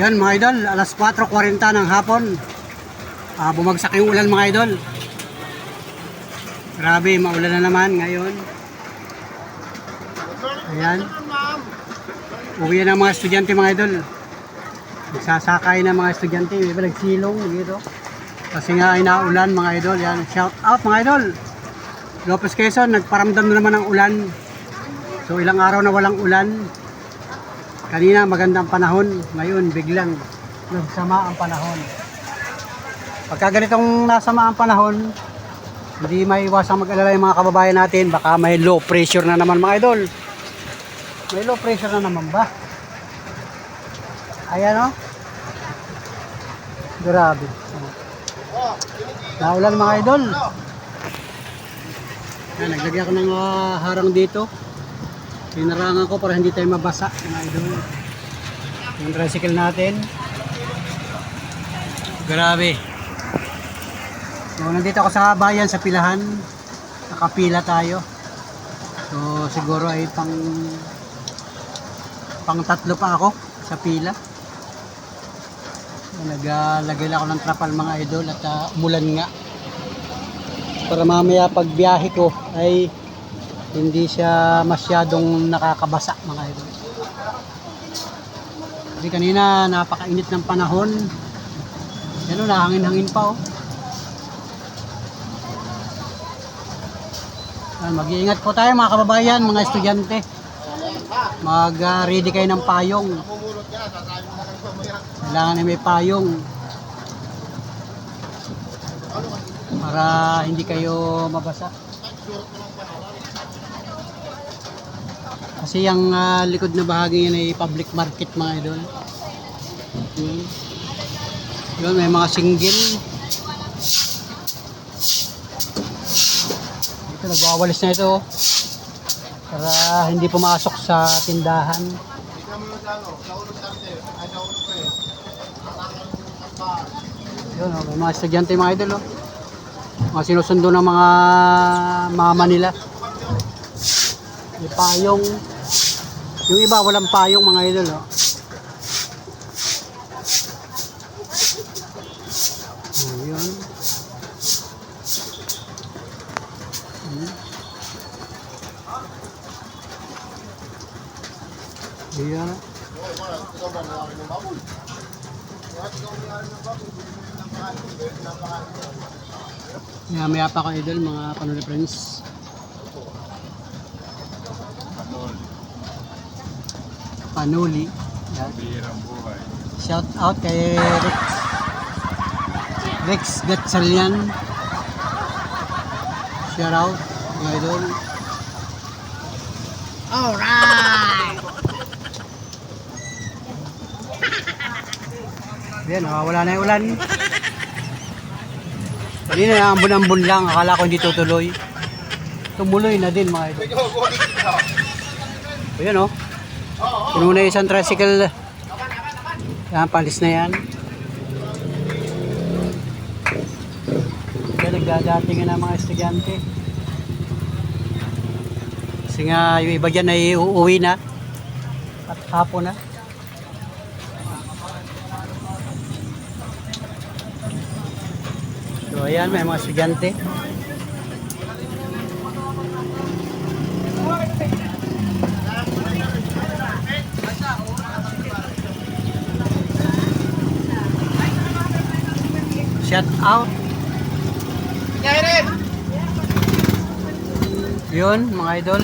Yan mga idol, alas 4:40 ng hapon. Bumagsak yung ulan mga idol. Grabe, maulan na naman ngayon. Ayan. Uwi na mga estudyante mga idol. Nagsasakay na mga estudyante. May ba nagsilong dito? Kasi nga ay naulan mga idol. Yan, shout out mga idol. Lopez Quezon, nagparamdam na naman ng ulan. So ilang araw na walang ulan. Kanina magandang panahon, ngayon biglang nagsama ang panahon. Pagka ganitong nasama ang panahon, hindi maiwasang mag-alala yung mga kababayan natin, baka may low pressure na naman mga idol. May low pressure na naman ba? Ayan o. Grabe. Naulan mga idol. Yan, naglagay ako ng harang dito. Pinarangan ko para hindi tayo mabasa mga idol. Yung tricycle natin. Grabe. So nandito ako sa bayan sa pilahan. Nakapila tayo. So siguro ay pang tatlo pa ako sa pila. So, naglagay ako ng trapal mga idol at umulan nga. Para mamaya pag biyahe ko ay hindi siya masyadong nakakabasa mga idol. Kasi kanina napakainit ng panahon. Yan o, nahangin-hangin pa o. Mag-iingat po tayo mga kababayan, mga estudyante. Mag-ready kayo ng payong. Kailangan na may payong. Para hindi kayo mabasa. Kasi yung likod na bahagi yan ay public market mga idol. Yun, may mga single. Ito, nagwawalis na ito. Para hindi pumasok sa tindahan. Yun, may mga estudyante mga idol. Mga sinusundo ng mga mama nila. May payong. Yung iba walang payong mga idol. Ayun. Ayan. Maya pa ka idol mga Panuli friends. Panuli. Shout out kay Rex Gatsalian. Shout out mga idol. Alright. Yan, wala na yung ulan. Kanina ambon-ambon lang, akala ko hindi tutuloy. Tumuloy na din mga idol. Ayan o. Puno na isang tricycle. Yan, palis na yan. Kaya nagdadating na mga estudyante. Kasi nga yung iba dyan ay uuwi na. At hapon na. So ayan, may mga estudyante. Shout out. Yun mga idol.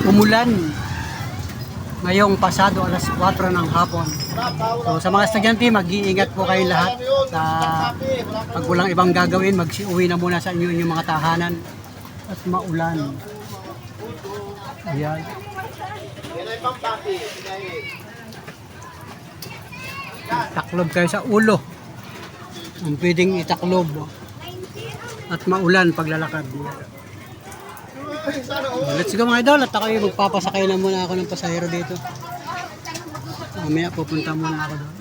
Umulan. Ngayong pasado alas 4 ng hapon. So sa mga estudyante, mag-iingat po kayo lahat. Sa pag walang ibang gagawin, mag-uwi na muna sa inyo yung mga tahanan. At maulan. Ayan. Taklob kayo sa ulo. Ang pwedeng itaklob. At maulan paglalakad. Let's go mga idol. At ako magpapasakay na muna ako ng pasahero dito. Mamaya pupunta muna ako doon.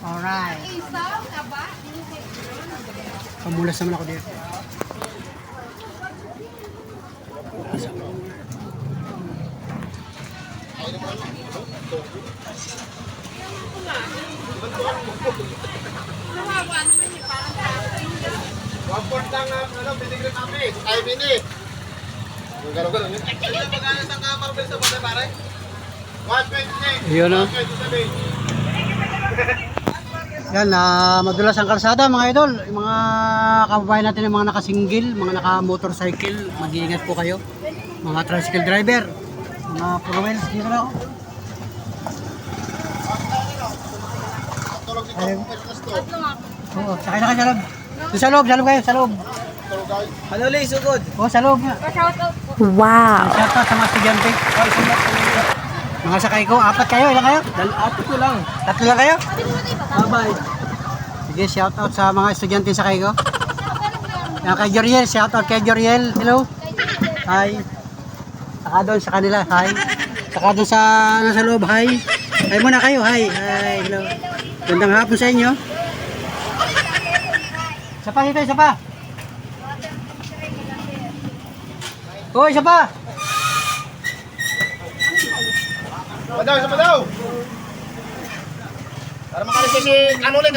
Alright. Pamulas naman ako dito. Waport lang ang binigyan namin. 5 minutes. Gano'n. Magkano ang kamar sa mga pare? 120. Yun o. Yan, madulas ang kalsada mga idol. Yung mga kababayan natin yung mga nakasinggil, mga naka-motorcycle, mag-iingat po kayo. Mga tricycle driver, mga four wheels, dito na ako. Ayun. Oo, sakay na kayo sa loob. Doon sa loob kayo, sa loob. Ano ulit, sugod? Oo, sa loob nga. Wow. Shout out sa mga estudyante. Mga sakay ko, 4 kayo, ilan kayo? 4 ko lang. 3 lang kayo? Bye-bye. Sige, shout out sa mga estudyante sakay ko. Yan kay Joriel, shout out kay Joriel. Hello. Hi. Saka doon sa kanila, hi. Saka doon sa nasa loob, hi. Hi muna kayo, hi. Hi, hello. Gandang hapon sa inyo. Isa pa dito, isa pa. Oh, isa pa. Isa pa daw. Para makalis si Kanuli.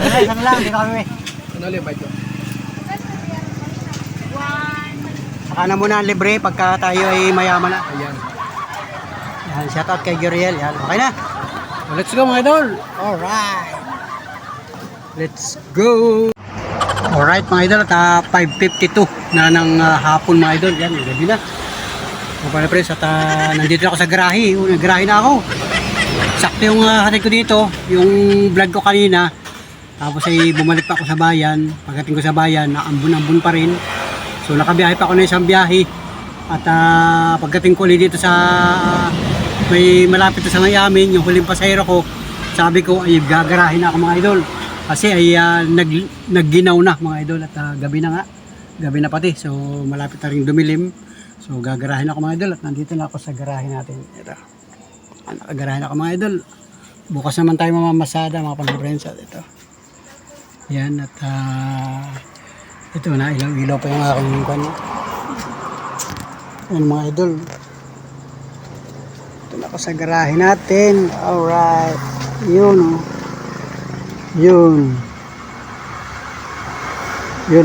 Ay, isa na lang, dito kami. Kanuli, bye ko. Saka na muna ang libre pagka tayo ay mayaman na. Ayan. Yan, shout out kay Joriel. Yan, okay na. So, let's go mga idol. Alright. Let's go. Alright mga idol, at 5:52 na ng hapon mga idol. Yan, gabi na. So, para press, at nandito na ako sa garahe. Nag-garahe na ako. Sakto yung hatid ko dito, yung vlog ko kanina. Tapos ay bumalik pa ako sa bayan. Pagdating ko sa bayan, naambun-ambun pa rin. So nakabiyahe pa ako na isang biyahe. At pagdating ko ulit dito sa may malapit na sa may amin, yung huling pasahero ko, sabi ko ay gagarahin na ako mga idol. Kasi ay nagginaw na mga idol at gabi na nga. Gabi na pati. So malapit na rin dumilim. So gagarahin ako mga idol at nandito na ako sa garahe natin. Ito. Nakagarahin ako mga idol. Bukas naman tayo mamamasada mga pag-friends. Ito. Yan at ito na ilaw-ilaw pa yung aking kanya. Yan mga idol. Ito na ako sa garahe natin. Alright. Yun o. Yun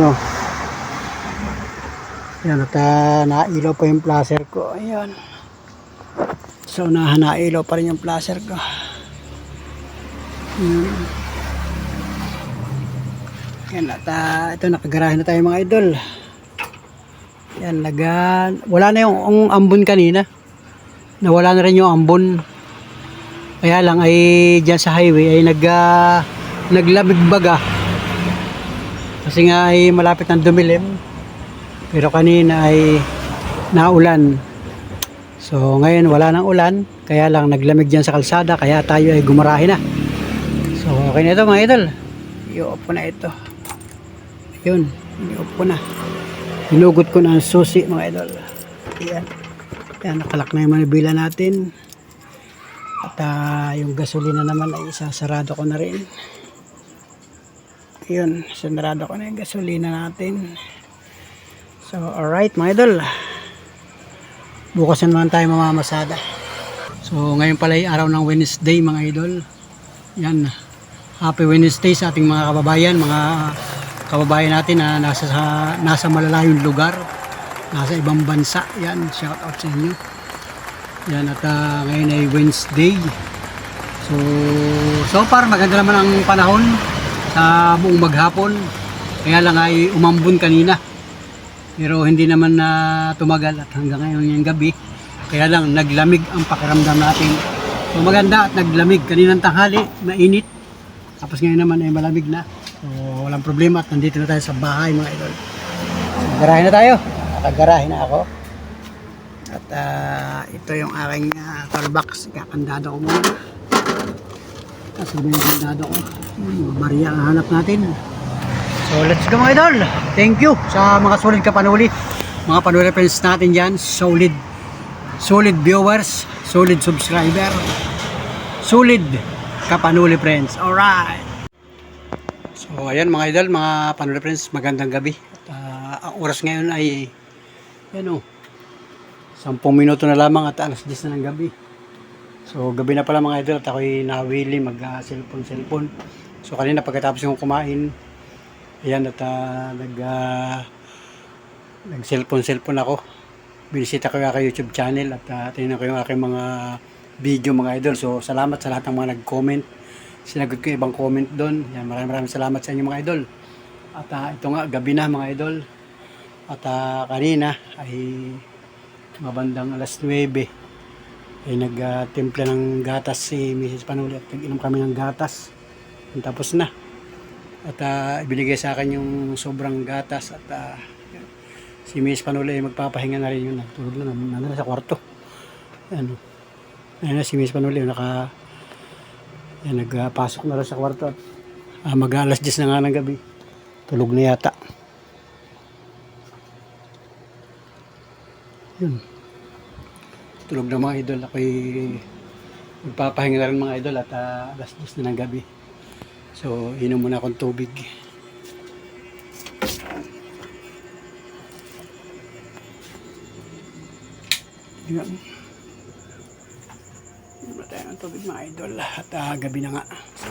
o. Yan at nailaw pa yung placer ko. Ayan. So nailaw pa rin yung placer ko. Yan at ito nakagarahe na tayo mga idol. Yan wala na yung ambon kanina. Nawala na rin yung ambon. Kaya lang ay dyan sa highway ay naglamig baga. Kasi nga ay malapit ng dumilim. Pero kanina ay naulan. So ngayon wala nang ulan. Kaya lang naglamig dyan sa kalsada. Kaya tayo ay gumarahe na. So okay na ito mga idol. I-off ko na ito. Yun, i-off ko na. Hinugot ko na ang susi mga idol. Ayan. Ayan, nakalak na yung manibila natin. At yung gasolina naman ay isasarado ko na rin. Yun, sinarado ko na yung gasolina natin. So alright mga idol. Bukas na naman tayo mamamasada. So ngayon pala ay araw ng Wednesday mga idol. Yan. Happy Wednesday sa ating mga kababayan, mga kababayan natin na nasa malalayong lugar, nasa ibang bansa. Yan, shout out sa inyo. Yan at ngayon ay Wednesday. So far maganda naman ang panahon sa buong maghapon. Kaya lang ay umambon kanina. Pero hindi naman na tumagal at hanggang ngayon yung gabi. Kaya lang naglamig ang pakiramdam natin. So maganda at naglamig kaninang tanghali, mainit. Tapos ngayon naman ay malamig na. So walang problema at nandito na tayo sa bahay mga idol. So garahe na tayo. Nakagarahe na ako. At ito yung aking toolbox. Kakandado ko muna. Tapos yung kandado ko. Maria ang hanap natin. So let's go mga idol. Thank you sa mga solid kapanuli. Mga panuli friends natin dyan. Solid viewers. Solid subscriber. Solid kapanuli friends. Alright. So ayan mga idol, mga panuli friends, magandang gabi. At ang oras ngayon ay yan o, 10 minuto na lamang at alas 10 na ng gabi. So gabi na pala mga idol at ako'y nawili mag-cellphone. So kanina pagkatapos kong kumain, ayan at nag-cellphone ako. Binisita ko yung aking YouTube channel at tinignan ko yung aking mga video mga idol. So salamat sa lahat ng mga nag-comment. Sinagot ko yung ibang comment doon. Yan, maraming salamat sa inyo mga idol. At ito nga, gabi na mga idol. At kanina ay mabandang alas 9 ay nagtimpla ng gatas si Mrs. Panuli at nag-inom kami ng gatas. Tapos na. At ibinigay sa akin yung sobrang gatas at si Mrs. Panuli ay magpapahinga na rin yun. Nagtulog na, nandun na sa kwarto. Ano. Ayun na si Mrs. Panuli nagpasok na rin sa kwarto at mag-alas 10 na nga ng gabi. Tulog na yata. Yun. Tulog na mga idol. Ako'y magpapahinga na rin mga idol at alas 10 na ng gabi. So, inom muna akong tubig. Yun. Inom na tayo ng tubig mga idol. At gabi na nga. So,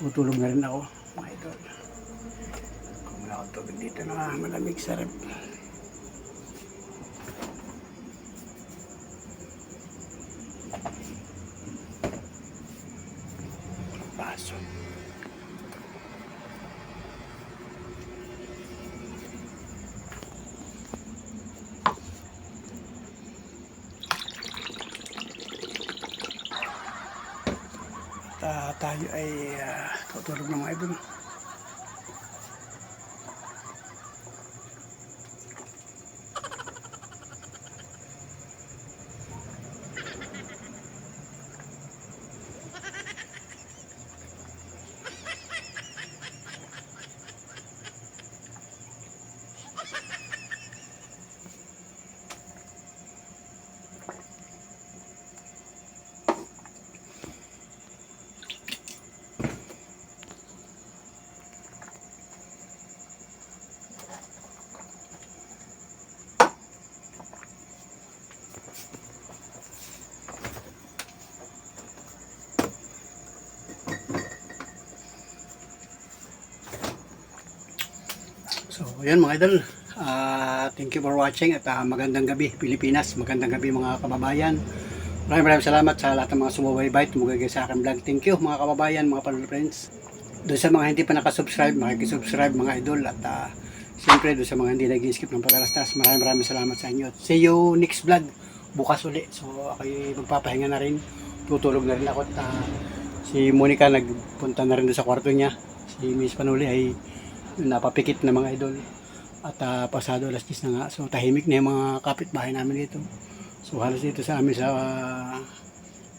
tutulog na rin ako mga idol. Kung wala akong tubig dito na malamig sa rep. Baso. Tayo ay tutulog ng mga idol. So, ayan mga idol. Thank you for watching at magandang gabi Pilipinas. Magandang gabi mga kababayan. Maraming salamat sa lahat ng mga sumubaybay, tumugay sa aking vlog. Thank you mga kababayan, mga panel friends. Doon sa mga hindi pa nakasubscribe, makikisubscribe mga idol. At siyempre doon sa mga hindi nag-skip ng pag-alastas, maraming salamat sa inyo. See you next vlog. Bukas uli. So, ako'y magpapahinga na rin. Tutulog na rin ako. At si Monica nagpunta na rin doon sa kwarto niya. Si Miss Panuli ay napapikit na mga idol at pasado alas 10 na nga. So tahimik na yung mga kapitbahay namin dito. So halos dito sa amin sa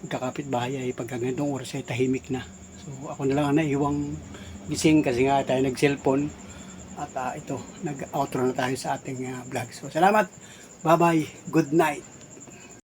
magkakapitbahay ay pagka ganitong oras ay tahimik na. So ako na lang ang naiwang gising kasi nga tayo nag-cellphone at ito nag-outro na tayo sa ating vlog. So salamat, bye bye, good night.